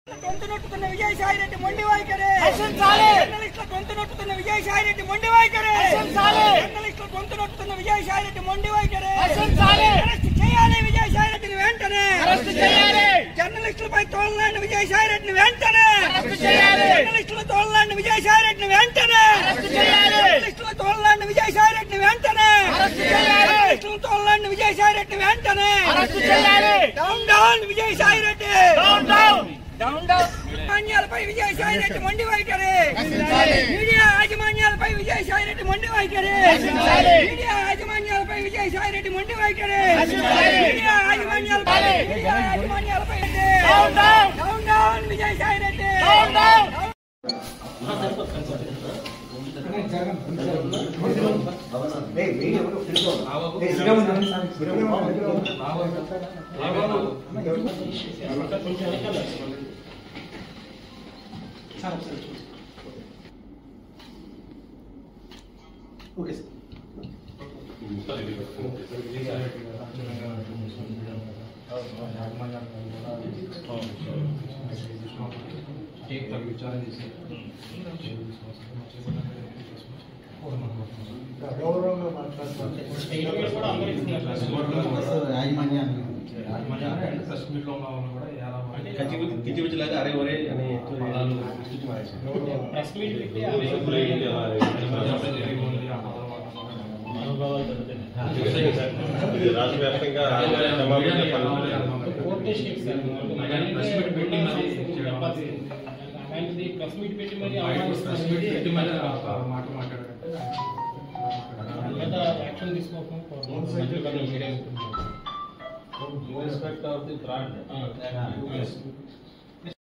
గొంతునొక్కుతున్న విజయసాయి రెడ్డి మొండి వైఖరి జర్నలిస్టుల గొంతునొక్కుతున్న విజయసాయి రెడ్డి మొండి వైఖరి జర్నలిస్టుల గొంతునొక్కుతున్న విజయసాయి రెడ్డి మొండి వైఖరి అరెస్ట్ చేయాలి విజయసాయి రెడ్డిని వెంటనే జర్నలిస్టులపై తోలనాడిన విజయసాయి రెడ్డిని వెంటనే జర్నలిస్టుల తోలనాడిన విజయసాయి రెడ్డిని వెంటనే జర్నలిస్టుల తోలనాడిన విజయసాయి రెడ్డిని వెంటనే జర్నలిస్టుల తోలనాడిన విజయసాయి రెడ్డిని వెంటనే డౌన్ డౌన్ విజయసాయి రెడ్డి యాజమాన్యాలపై విజయసాయి రెడ్డి మొండి వైఖరి మీడియా యాజమాన్యాలపై విజయసాయి రెడ్డి మొండి వైఖరి మీడియా యాజమాన్యాలపై విజయసాయి రెడ్డి మొండి వైఖరి మీడియా యాజమాన్యాలపై down down Vijayasai Reddy okay విచారణ చేసి గౌరవంగా మాట్లాడుతున్నారు అరే ఒరే అని రాష్ట్ర వ్యాప్తంగా ప్రెస్ మీట్ పెట్టి మరి మాట మాట్లాడారంటే యాక్షన్ తీసుకోకుండా respect of the brand.